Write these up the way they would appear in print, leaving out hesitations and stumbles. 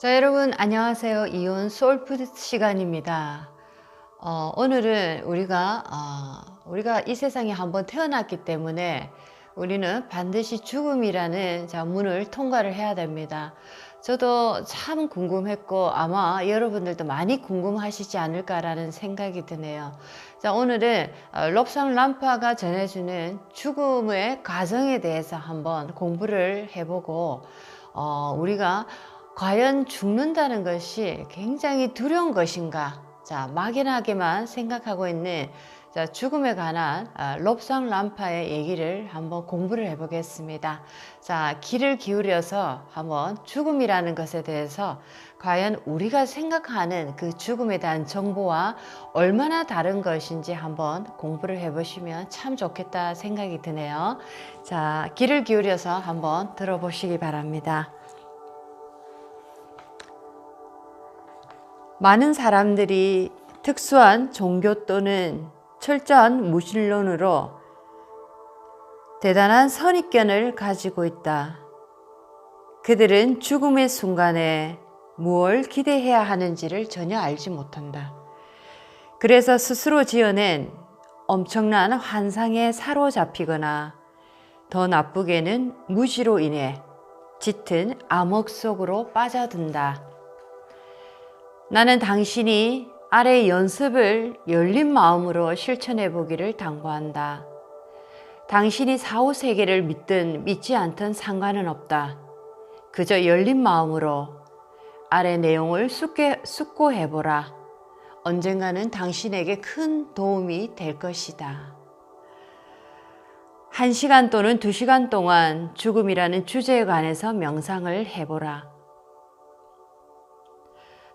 자, 여러분 안녕하세요. 이온 소울푸드 시간입니다. 오늘은 우리가 이 세상에 한번 태어났기 때문에 우리는 반드시 죽음이라는 문을 통과를 해야 됩니다. 저도 참 궁금했고 아마 여러분들도 많이 궁금하시지 않을까라는 생각이 드네요. 자, 오늘은 롭상 람파가 전해주는 죽음의 과정에 대해서 한번 공부를 해보고 우리가 과연 죽는다는 것이 굉장히 두려운 것인가? 막연하게만 생각하고 있는 죽음에 관한 롭상 람파의 얘기를 한번 공부를 해보겠습니다. 귀를 기울여서 한번 죽음이라는 것에 대해서 과연 우리가 생각하는 그 죽음에 대한 정보와 얼마나 다른 것인지 한번 공부를 해보시면 참 좋겠다 생각이 드네요. 귀를 기울여서 한번 들어보시기 바랍니다. 많은 사람들이 특수한 종교 또는 철저한 무신론으로 대단한 선입견을 가지고 있다. 그들은 죽음의 순간에 무엇을 기대해야 하는지를 전혀 알지 못한다. 그래서 스스로 지어낸 엄청난 환상에 사로잡히거나 더 나쁘게는 무지로 인해 짙은 암흑 속으로 빠져든다. 나는 당신이 아래 연습을 열린 마음으로 실천해 보기를 당부한다. 당신이 사후 세계를 믿든 믿지 않든 상관은 없다. 그저 열린 마음으로 아래 내용을 숙고해 보라. 언젠가는 당신에게 큰 도움이 될 것이다. 1시간 또는 2시간 동안 죽음이라는 주제에 관해서 명상을 해보라.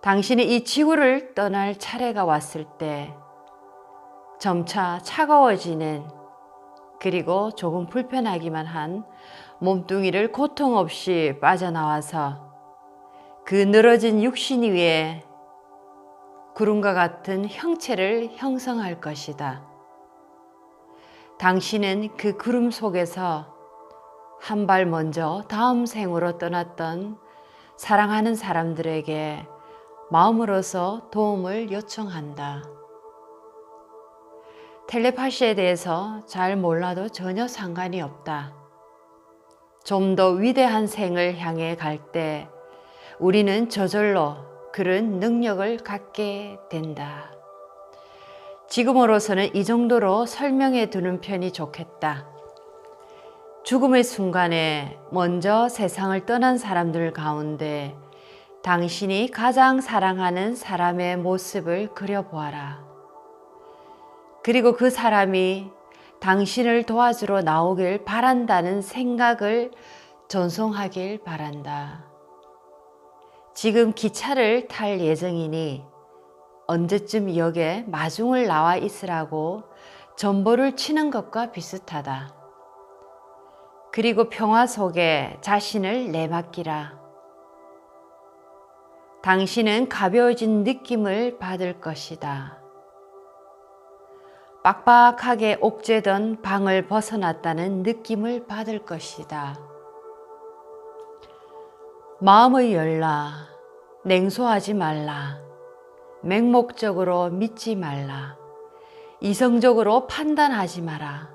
당신이 이 지구를 떠날 차례가 왔을 때 점차 차가워지는 그리고 조금 불편하기만 한 몸뚱이를 고통 없이 빠져나와서 그 늘어진 육신 위에 구름과 같은 형체를 형성할 것이다. 당신은 그 구름 속에서 한 발 먼저 다음 생으로 떠났던 사랑하는 사람들에게 마음으로서 도움을 요청한다. 텔레파시에 대해서 잘 몰라도 전혀 상관이 없다. 좀 더 위대한 생을 향해 갈 때 우리는 저절로 그런 능력을 갖게 된다. 지금으로서는 이 정도로 설명해 두는 편이 좋겠다. 죽음의 순간에 먼저 세상을 떠난 사람들 가운데 당신이 가장 사랑하는 사람의 모습을 그려보아라. 그리고 그 사람이 당신을 도와주러 나오길 바란다는 생각을 전송하길 바란다. 지금 기차를 탈 예정이니 언제쯤 역에 마중을 나와 있으라고 전보를 치는 것과 비슷하다. 그리고 평화 속에 자신을 내맡기라. 당신은 가벼워진 느낌을 받을 것이다. 빡빡하게 옥죄던 방을 벗어났다는 느낌을 받을 것이다. 마음을 열라. 냉소하지 말라. 맹목적으로 믿지 말라. 이성적으로 판단하지 마라.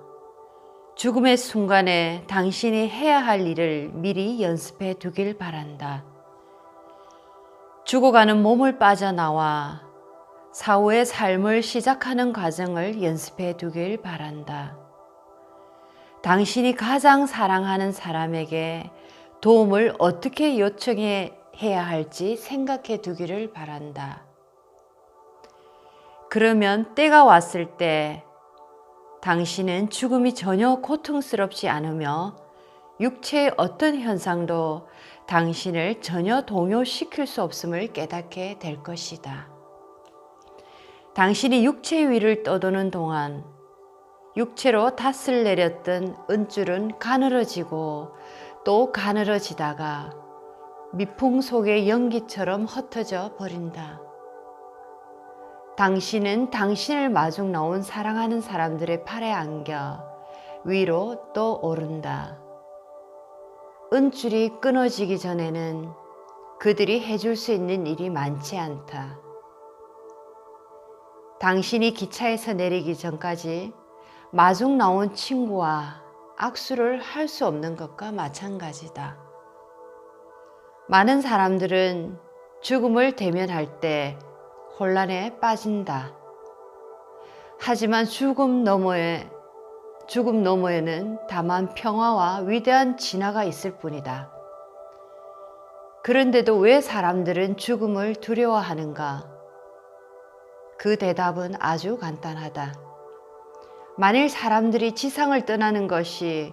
죽음의 순간에 당신이 해야 할 일을 미리 연습해 두길 바란다. 죽어가는 몸을 빠져나와 사후의 삶을 시작하는 과정을 연습해 두길 바란다. 당신이 가장 사랑하는 사람에게 도움을 어떻게 요청해야 할지 생각해 두기를 바란다. 그러면 때가 왔을 때 당신은 죽음이 전혀 고통스럽지 않으며 육체의 어떤 현상도 당신을 전혀 동요시킬 수 없음을 깨닫게 될 것이다. 당신이 육체 위를 떠도는 동안 육체로 닷을 내렸던 은줄은 가늘어지고 또 가늘어지다가 미풍 속의 연기처럼 흩어져 버린다. 당신은 당신을 마중 나온 사랑하는 사람들의 팔에 안겨 위로 또 오른다. 은줄이 끊어지기 전에는 그들이 해줄 수 있는 일이 많지 않다. 당신이 기차에서 내리기 전까지 마중 나온 친구와 악수를 할 수 없는 것과 마찬가지다. 많은 사람들은 죽음을 대면할 때 혼란에 빠진다. 하지만 죽음 너머에는 다만 평화와 위대한 진화가 있을 뿐이다. 그런데도 왜 사람들은 죽음을 두려워하는가? 그 대답은 아주 간단하다. 만일 사람들이 지상을 떠나는 것이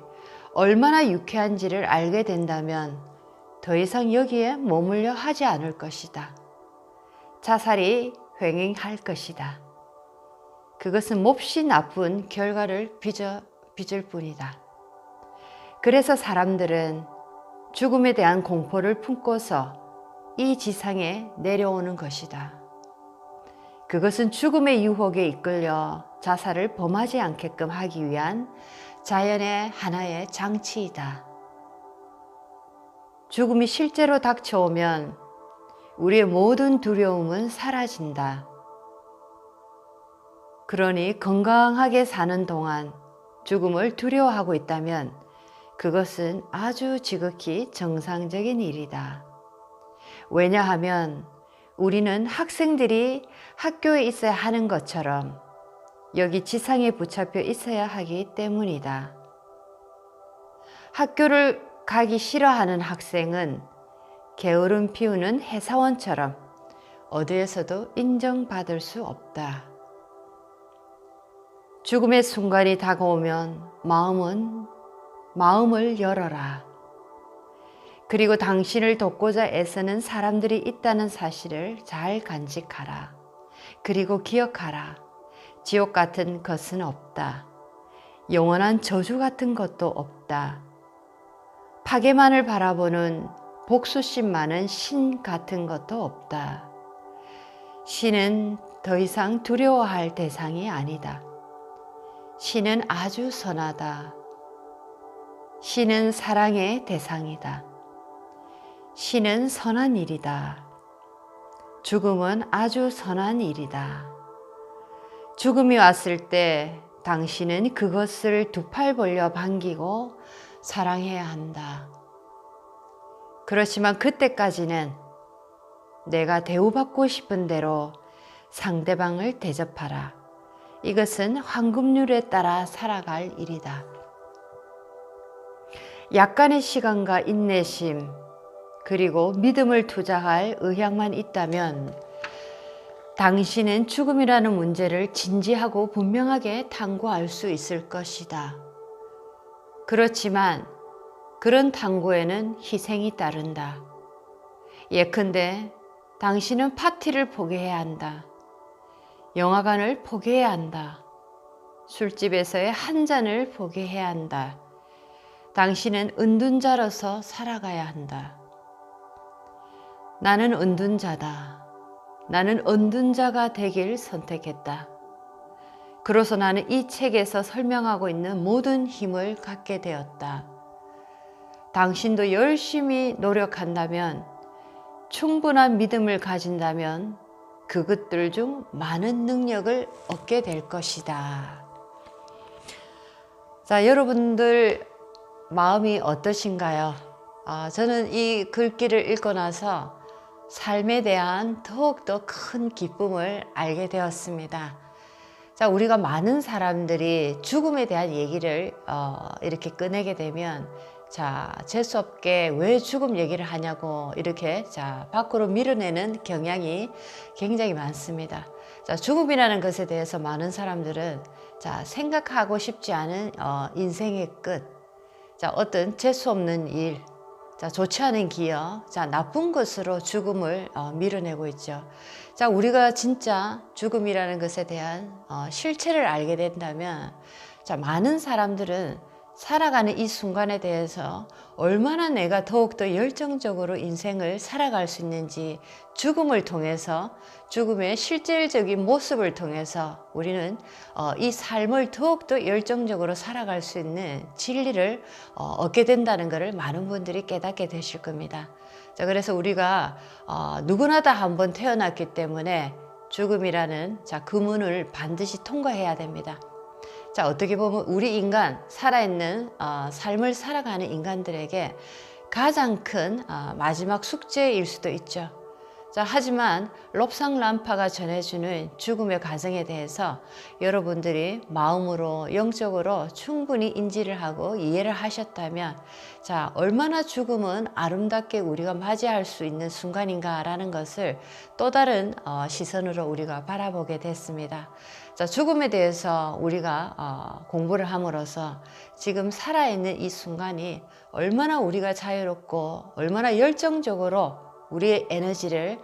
얼마나 유쾌한지를 알게 된다면 더 이상 여기에 머물려 하지 않을 것이다. 자살이 횡행할 것이다. 그것은 몹시 나쁜 결과를 빚을 뿐이다. 그래서 사람들은 죽음에 대한 공포를 품고서 이 지상에 내려오는 것이다. 그것은 죽음의 유혹에 이끌려 자살을 범하지 않게끔 하기 위한 자연의 하나의 장치이다. 죽음이 실제로 닥쳐오면 우리의 모든 두려움은 사라진다. 그러니 건강하게 사는 동안 죽음을 두려워하고 있다면 그것은 아주 지극히 정상적인 일이다. 왜냐하면 우리는 학생들이 학교에 있어야 하는 것처럼 여기 지상에 붙잡혀 있어야 하기 때문이다. 학교를 가기 싫어하는 학생은 게으름 피우는 회사원처럼 어디에서도 인정받을 수 없다. 죽음의 순간이 다가오면 마음을 열어라. 그리고 당신을 돕고자 애쓰는 사람들이 있다는 사실을 잘 간직하라. 그리고 기억하라. 지옥 같은 것은 없다. 영원한 저주 같은 것도 없다. 파괴만을 바라보는 복수심 많은 신 같은 것도 없다. 신은 더 이상 두려워할 대상이 아니다. 신은 아주 선하다. 신은 사랑의 대상이다. 신은 선한 일이다. 죽음은 아주 선한 일이다. 죽음이 왔을 때 당신은 그것을 두 팔 벌려 반기고 사랑해야 한다. 그렇지만 그때까지는 내가 대우받고 싶은 대로 상대방을 대접하라. 이것은 황금률에 따라 살아갈 일이다. 약간의 시간과 인내심, 그리고 믿음을 투자할 의향만 있다면 당신은 죽음이라는 문제를 진지하고 분명하게 탐구할 수 있을 것이다. 그렇지만 그런 탐구에는 희생이 따른다. 예컨대 당신은 파티를 포기해야 한다. 영화관을 포기해야 한다. 술집에서의 한 잔을 포기해야 한다. 당신은 은둔자로서 살아가야 한다. 나는 은둔자다. 나는 은둔자가 되길 선택했다. 그로서 나는 이 책에서 설명하고 있는 모든 힘을 갖게 되었다. 당신도 열심히 노력한다면, 충분한 믿음을 가진다면 그것들 중 많은 능력을 얻게 될 것이다. 자, 여러분들 마음이 어떠신가요? 저는 이 글귀를 읽고 나서 삶에 대한 더욱더 큰 기쁨을 알게 되었습니다. 자, 우리가 많은 사람들이 죽음에 대한 얘기를 이렇게 꺼내게 되면 재수없게 왜 죽음 얘기를 하냐고 이렇게 밖으로 밀어내는 경향이 굉장히 많습니다. 죽음이라는 것에 대해서 많은 사람들은 생각하고 싶지 않은 인생의 끝, 어떤 재수없는 일, 좋지 않은 기억, 나쁜 것으로 죽음을 밀어내고 있죠. 우리가 진짜 죽음이라는 것에 대한 실체를 알게 된다면 많은 사람들은 살아가는 이 순간에 대해서 얼마나 내가 더욱더 열정적으로 인생을 살아갈 수 있는지, 죽음을 통해서, 죽음의 실질적인 모습을 통해서 우리는 이 삶을 더욱더 열정적으로 살아갈 수 있는 진리를 얻게 된다는 것을 많은 분들이 깨닫게 되실 겁니다. 자, 그래서 우리가 누구나 다 한번 태어났기 때문에 죽음이라는 그 문을 반드시 통과해야 됩니다. 자, 어떻게 보면 우리 인간, 살아있는 삶을 살아가는 인간들에게 가장 큰 마지막 숙제일 수도 있죠. 자, 하지만 롭상란파가 전해주는 죽음의 과정에 대해서 여러분들이 마음으로, 영적으로 충분히 인지를 하고 이해를 하셨다면, 자, 얼마나 죽음은 아름답게 우리가 맞이할 수 있는 순간인가라는 것을 또 다른 시선으로 우리가 바라보게 됐습니다. 자, 죽음에 대해서 우리가 공부를 함으로써 지금 살아있는 이 순간이 얼마나 우리가 자유롭고 얼마나 열정적으로 우리의 에너지를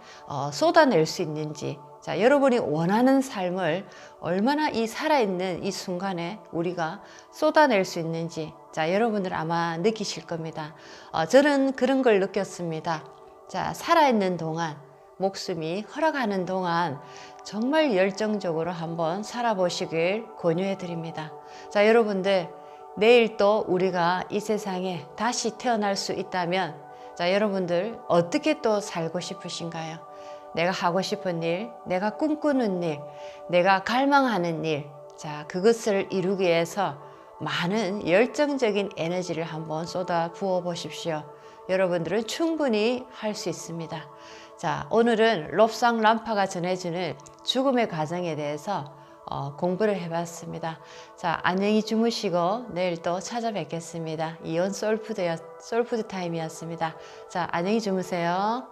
쏟아낼 수 있는지, 자, 여러분이 원하는 삶을 얼마나 이 살아있는 이 순간에 우리가 쏟아낼 수 있는지, 자, 여러분들 아마 느끼실 겁니다. 저는 그런 걸 느꼈습니다. 자, 살아있는 동안, 목숨이 허락하는 동안 정말 열정적으로 한번 살아보시길 권유해 드립니다. 자, 여러분들, 내일 또 우리가 이 세상에 다시 태어날 수 있다면, 자, 여러분들 어떻게 또 살고 싶으신가요? 내가 하고 싶은 일, 내가 꿈꾸는 일, 내가 갈망하는 일, 자, 그것을 이루기 위해서 많은 열정적인 에너지를 한번 쏟아 부어 보십시오. 여러분들은 충분히 할 수 있습니다. 자, 오늘은 롭상란파가 전해주는 죽음의 과정에 대해서 공부를 해봤습니다. 자, 안녕히 주무시고 내일 또 찾아뵙겠습니다. 이온 소울푸드 타임이었습니다. 자, 안녕히 주무세요.